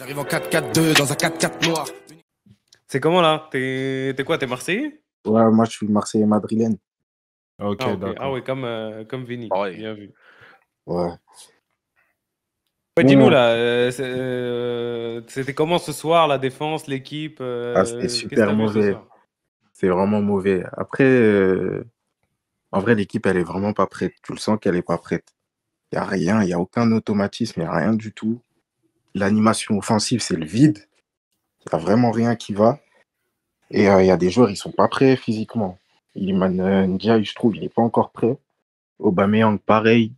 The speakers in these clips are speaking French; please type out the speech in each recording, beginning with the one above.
J'arrive en 4-4-2 dans un 4-4 noir. C'est comment là? T'es quoi? T'es Marseillais? Ouais, moi je suis Marseillais madrilène. Ok, Ah, ok. d'accord. Ah ouais, comme Vini. Pareil. Bien vu. Ouais. Ouais, Bon, dis-nous là, c'était comment ce soir, la défense, l'équipe c'était qu'est-ce que super t'as vu ce mauvais. soir? C'est vraiment mauvais. Après, en vrai, l'équipe, elle est vraiment pas prête. Tu le sens qu'elle est pas prête. Il n'y a rien, il n'y a aucun automatisme, il n'y a rien du tout. L'animation offensive, c'est le vide. Il n'y a vraiment rien qui va. Et il y a des joueurs, ils sont pas prêts physiquement. Iliman Ndiaye, je trouve, il n'est pas encore prêt. Aubameyang, pareil.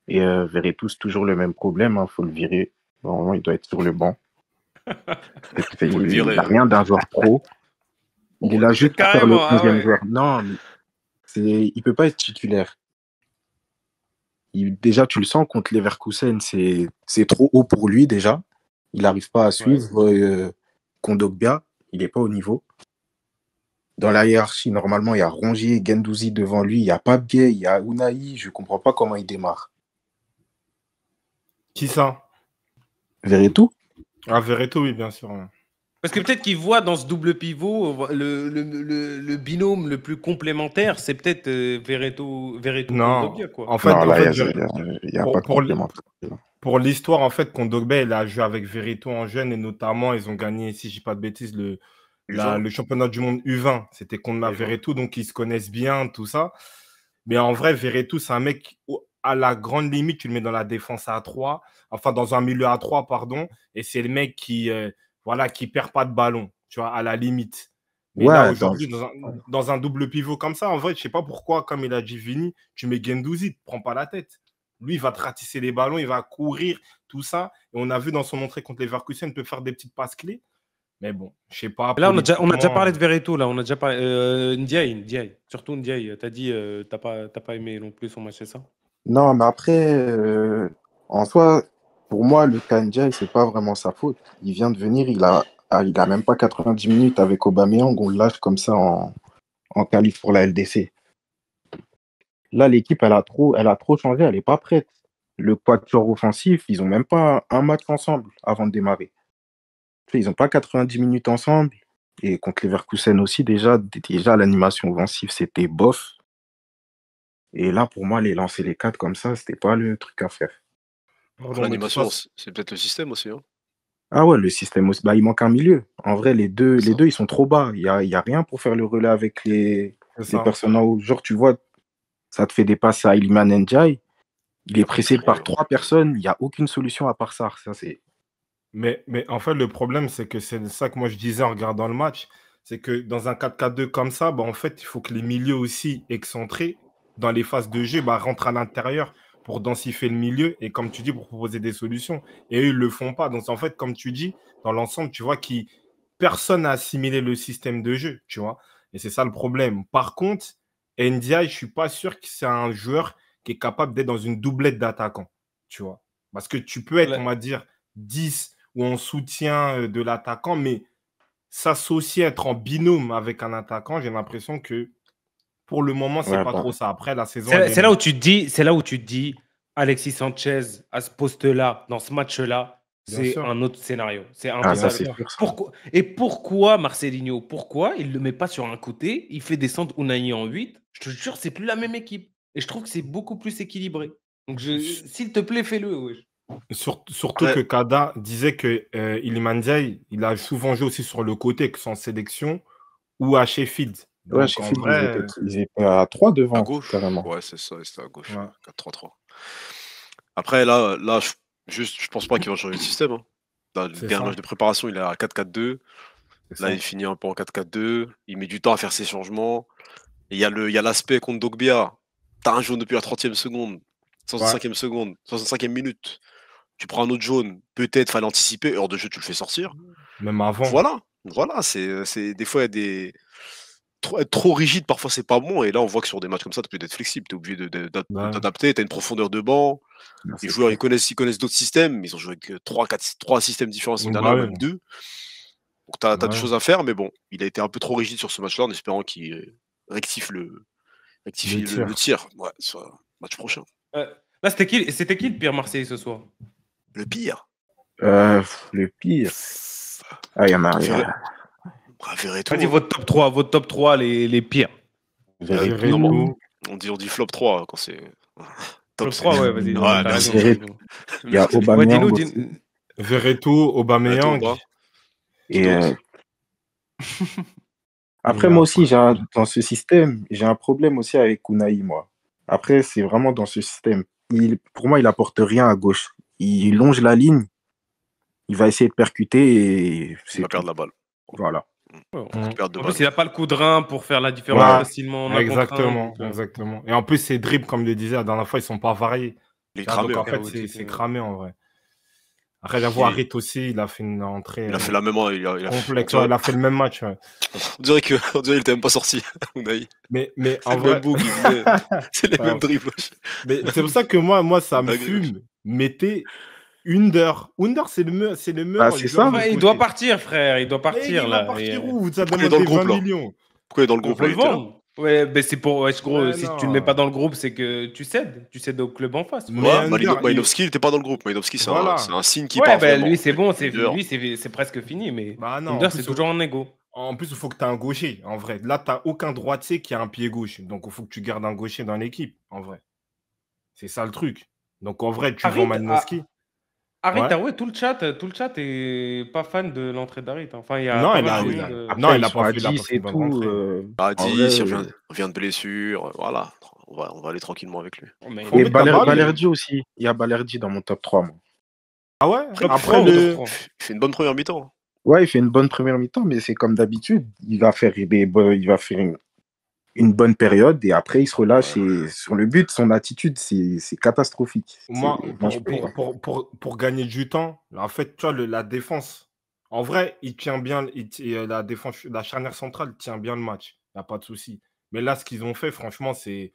Et Veretout, c'est toujours le même problème. Il faut le virer. Normalement, il doit être sur le banc. Faut le Il virer. n'a rien d'un joueur pro. Il est là juste pour faire le Carrément, ah 11e ouais. joueur. Non, mais il ne peut pas être titulaire. Déjà, tu le sens contre Leverkusen, c'est trop haut pour lui déjà. Il n'arrive pas à suivre Kondogbia. Il n'est pas au niveau. Dans la hiérarchie, normalement, il y a Rongier, Guendouzi devant lui. Il y a Pape Gueye, il y a Unai. Je ne comprends pas comment il démarre. Qui ça? Veretout? Ah, Veretout, oui, bien sûr. Ouais. Parce que peut-être qu'il voit dans ce double pivot le binôme le plus complémentaire, c'est peut-être Veretout Non, Kondogbia, quoi. en fait, Non, là, il Vere- n'y a pour, pas de pour, l- complément. pour l'histoire, en fait, Kondogbia, il a joué avec Veretout en jeune et notamment, ils ont gagné, si je dis pas de bêtises, U20. le championnat du monde U20. C'était contre U20. Veretout, donc ils se connaissent bien, tout ça. Mais en vrai, Veretout, c'est un mec, à la grande limite, tu le mets dans la défense à 3, enfin dans un milieu à 3, pardon, et c'est le mec qui perd pas de ballon, tu vois, à la limite. Mais là, Ouais, aujourd'hui, dans un double pivot comme ça, en vrai, je sais pas pourquoi, comme il a dit Vini, tu mets Guendouzi, te prends pas la tête. Lui, il va te ratisser les ballons, il va courir, tout ça. Et on a vu dans son entrée contre Leverkusen, il peut faire des petites passes clés. Mais bon, je sais pas. Là, on a déjà politiquement, parlé de Veretout, là, on a déjà parlé. Ndiaye, surtout Ndiaye. T'as dit, t'as pas aimé non plus son match, c'est ça? non, mais après, en soi, pour moi, le Ndiaye, c'est pas vraiment sa faute. Il vient de venir, il a même pas 90 minutes avec Aubameyang, on le lâche comme ça en qualif pour la LDC. Là, l'équipe, elle a trop changé, elle n'est pas prête. Le quatuor offensif, ils ont même pas un match ensemble avant de démarrer. Tu sais, ils n'ont pas 90 minutes ensemble. Et contre Leverkusen aussi, déjà l'animation offensive, c'était bof. Et là, pour moi, les lancer les quatre comme ça, c'était pas le truc à faire. pardon, mais de toute L'animation, façon, c'est peut-être le système aussi. Hein. Ah ouais, le système aussi. Bah, il manque un milieu. En vrai, les deux, ils sont trop bas. Il y a rien pour faire le relais avec les c'est ça. personnes en haut. Genre, tu vois, ça te fait des passes à Iliman Ndiaye. Il est pressé par 3 personnes. Il n'y a aucune solution à part ça. Mais en fait, le problème, c'est que c'est ça que moi je disais en regardant le match, c'est que dans un 4-4-2 comme ça, bah, en fait, il faut que les milieux aussi excentrés, dans les phases de jeu, bah, rentrent à l'intérieur pour densifier le milieu et, comme tu dis, pour proposer des solutions. Et eux, ils ne le font pas. Donc, en fait, comme tu dis, dans l'ensemble, tu vois que personne n'a assimilé le système de jeu, tu vois. Et c'est ça le problème. Par contre, Ndiaye, je ne suis pas sûr que c'est un joueur qui est capable d'être dans une doublette d'attaquants, tu vois. Parce que tu peux être, on va dire, 10 ou en soutien de l'attaquant, mais s'associer, être en binôme avec un attaquant, j'ai l'impression que pour le moment, c'est Ouais, pas bah, trop ça. Après, la saison, C'est là où tu te dis, Alexis Sanchez, à ce poste-là, dans ce match-là, Bien c'est sûr. un autre scénario. C'est un ah, peu ça, ça. c'est sûr. Ça. Pourquoi Marcelinho? Pourquoi il ne le met pas sur un côté? Il fait descendre Unai en 8. Je te jure, c'est plus la même équipe. Et je trouve que c'est beaucoup plus équilibré. Donc, s'il te plaît, fais-le. Ouais. Surtout que Kada disait que Iliman Ndiaye, il a souvent joué aussi sur le côté, que ce soit en sélection ou à Sheffield. Ouais, Donc, en Sheffield, vrai, ils étaient à 3 devant, À gauche. carrément. Ouais, c'est ça, c'était à gauche. Ouais. 4-3-3. Après, là, je pense pas qu'il va changer de système. Hein. Dans le C'est dernier ça. match de préparation, il est à 4-4-2. c'est Là, ça. il finit un peu en 4-4-2. Il met du temps à faire ses changements. Et il y a l'aspect contre Dogbia. T'as un jaune depuis la 30e seconde, 65e seconde, 65e minute. Tu prends un autre jaune, peut-être fallait anticiper. Hors de jeu, tu le fais sortir. Même avant. Voilà, c'est des fois il y a des être trop rigide, parfois c'est pas bon. Et là, on voit que sur des matchs comme ça, tu peux être flexible, tu es obligé Ouais. d'adapter, tu as une profondeur de banc. Ouais, Les c'est joueurs, clair. ils connaissent d'autres systèmes, mais ils ont joué avec 3 systèmes différents la saison Bah dernière, oui. même 2. Donc tu as des Ouais. choses à faire, mais bon, il a été un peu trop rigide sur ce match-là, en espérant qu'il rectifie le tir sur le match prochain. Là, c'était qui le pire Marseillais ce soir? Le pire, Le pire. Ah, il y en a. Verretou. Vas-y, votre top 3 les pires. Verretou. On dit flop 3 quand c'est. Top 3, ouais, vas-y. Ouais, t'as merci. raison. Il y a Ouais, Aubameyang dis-nous, aussi. Verretou, Aubameyang. Verretou, Et après, Et moi aussi, après- dans ce système, j'ai un problème aussi avec Unai, moi. Après, c'est vraiment dans ce système. Pour moi, il apporte rien à gauche. Il longe la ligne, il va essayer de percuter et Il c'est va tout. perdre la balle. Voilà. Perte de En balle. plus, il n'a pas le coup de rein pour faire la différence Ouais, facilement en un contre un, exactement, donc, exactement. Et en plus, ces dribbles, comme le disait la dernière fois, ils sont pas variés. Il est Tu vois, cramé. donc en hein. fait, c'est ouais. cramé en vrai. Après, j'avoue, Il- Harit aussi, il a fait une entrée Il a fait la même. Il a complexe. on Ouais, dirait, il a fait le même match. Ouais. on dirait qu'il était même pas sorti. Unai. Mais C'est en le vrai, même bout qu'il faisait. C'est les Ouais. mêmes dribbles. mais c'est pour ça que moi, ça me Dingue. fume. Mettez Under. Under, c'est le meilleur Ah, c'est joueur ça. de Enfin, il côté. doit partir, frère. Il doit Mais partir, il va là. partir où? Vous Pourquoi avez il est dans le demandé groupe, 20 là millions. Pourquoi il est dans le On groupe peut là, le il était là vendre. Ouais, mais c'est pour. Ouais, gros, Mais si tu non. ne le mets pas dans le groupe, c'est que tu cèdes. Tu cèdes au club en face. Mais Ouais, Under, Malinowski, il était pas dans le groupe. Malinowski, c'est Voilà. un signe qui Ouais, part ben vraiment. lui, c'est bon. Under. Lui, c'est presque fini. Mais Bah non, en Under, plus, c'est toujours un ego. En plus, il faut que tu aies un gaucher, en vrai. Là, tu n'as aucun droitier qui a un pied gauche. Donc, il faut que tu gardes un gaucher dans l'équipe, en vrai. C'est ça le truc. Donc, en vrai, tu vends Malinowski. Harit, Ouais. tout le chat est pas fan de l'entrée d'Harit. Enfin, il y a Non, pas il mal a- de il a- monde. Non, Après, il a ils sont pas à fait- il a pas 10 fait et une bonne tout. rentrée. Bah, En 10, vrai, il revient de blessure. Voilà. On va aller tranquillement avec lui. Mais Faut Et mettre ta balle. Balerdi aussi. Il y a Balerdi dans mon top 3, moi. Ah ouais? top Après 3 ou le. top 3 Il fait une bonne première mi-temps. Ouais, il fait une bonne première mi-temps, mais c'est comme d'habitude. Il va faire une bonne période et après, il se relâche. Et sur le but, son attitude, c'est catastrophique. Moi, je peux pas. pour gagner du temps, en fait, tu vois, la défense, en vrai, il tient bien, la défense, la charnière centrale tient bien le match. Il n'y a pas de souci. Mais là, ce qu'ils ont fait, franchement, c'est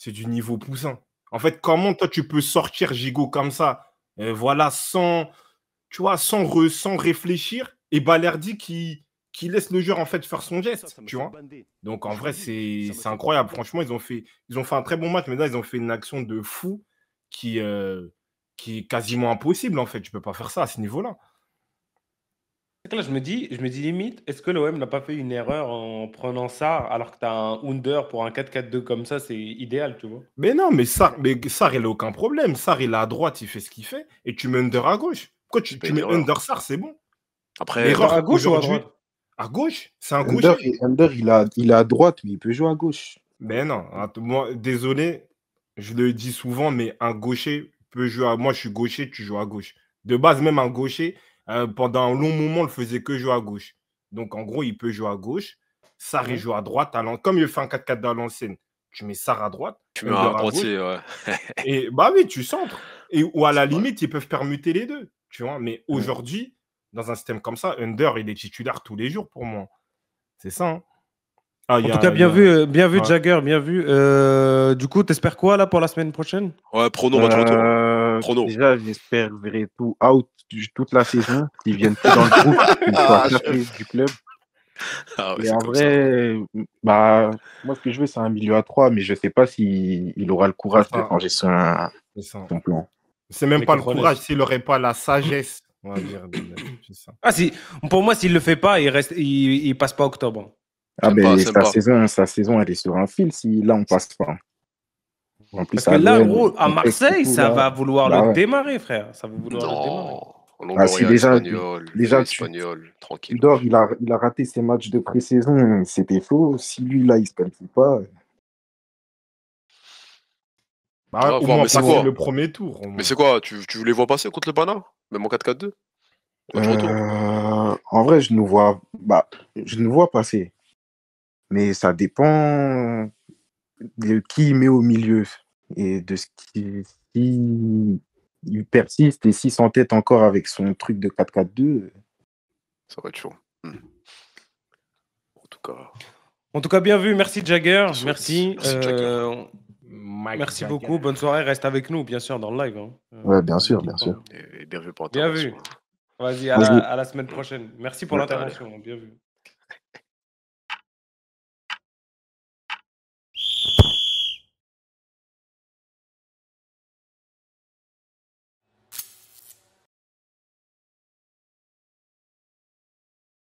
du niveau poussin. En fait, comment toi, tu peux sortir Gigot comme ça, voilà, tu vois, sans réfléchir, et Balerdi qui laisse le joueur, en fait, faire son geste, tu vois. Donc, en vrai, c'est incroyable. Franchement, ils ont fait un très bon match, mais là, ils ont fait une action de fou qui est quasiment impossible, en fait. Tu peux pas faire ça à ce niveau-là. Là, je me dis limite, est-ce que l'OM n'a pas fait une erreur en prenant ça alors que tu as un Under pour un 4-4-2 comme ça, c'est idéal, tu vois. Mais non, mais Sarr, il a aucun problème. Sarr, il est à droite, il fait ce qu'il fait, et tu mets Under à gauche. Pourquoi tu mets erreur. Under Sarr, c'est bon. Après, L'erreur À gauche ou à aujourd'hui- droite? À gauche, c'est un Under, gaucher. il est à droite, mais il peut jouer à gauche. Mais non, moi, désolé, je le dis souvent, mais un gaucher peut jouer à... Moi, je suis gaucher, tu joues à gauche. De base, même un gaucher, pendant un long moment, on le faisait que jouer à gauche. Donc, en gros, il peut jouer à gauche. Sarr, il joue à droite. Comme il fait un 4-4 dans l'ancienne, tu mets Sarr à droite. tu mets Under un à droitier, gauche. ouais. Et bah oui, tu centres. Ou à la C'est vrai. limite, ils peuvent permuter les deux. Tu vois, mais aujourd'hui, dans un système comme ça, Under, il est titulaire tous les jours pour moi. C'est ça. Hein. Ah, En tout cas, bien vu, Ouais. Jagger, bien vu. Du coup, t'espères quoi là pour la semaine prochaine? Ouais, prono, match retour. Prono. Déjà, j'espère Verretou out toute la saison, qu'ils viennent plus dans le groupe, qu'ils soient tapés du club. Ah ouais, Et c'est en comme ça. vrai, bah, moi, ce que je veux, c'est un milieu à 3, mais je sais pas s'il aura le courage C'est de ça. changer C'est ça. son plan. C'est même Mais pas le contre courage, s'il n'aurait pas la sagesse, on va dire. C'est ça. Ah, pour moi, s'il le fait pas, il passe pas octobre. Ah, J'aime ben, pas, j'aime pas. sa saison, elle est sur un fil si là, on passe pas. En plus, Parce que là, l'OM, gros, à le contexte et Marseille, tout, ça là, va vouloir bah le ouais. démarrer, frère. Ça va vouloir le démarrer. Non. Ah, si Longoria, déjà, espagnol, tranquille. Tudor, il a raté ses matchs de pré-saison, c'était faux. Si lui, là, il se qualifie pas, Bah, Ah, au voir, moins mais c'est passer quoi le premier tour. au moins. Mais c'est quoi? Tu les vois passer contre le Pana? Même en 4-4-2? Match retour. en vrai, je nous vois passer. Mais ça dépend de qui il met au milieu et de ce qui. Si il persiste et s'il s'entête encore avec son truc de 4-4-2. Ça va être chaud. En tout cas, bien vu. Merci, Jagger. Merci. Merci, Jagger. Merci Jagger. beaucoup. Bonne soirée. Reste avec nous, bien sûr, dans le live. Hein. Ouais, bien sûr, bien sûr. Et bien vu pour Bien l'intervention. vu. Vas-y, Vas-y. à la semaine prochaine. Merci pour Ouais, l'intervention. Bien vu.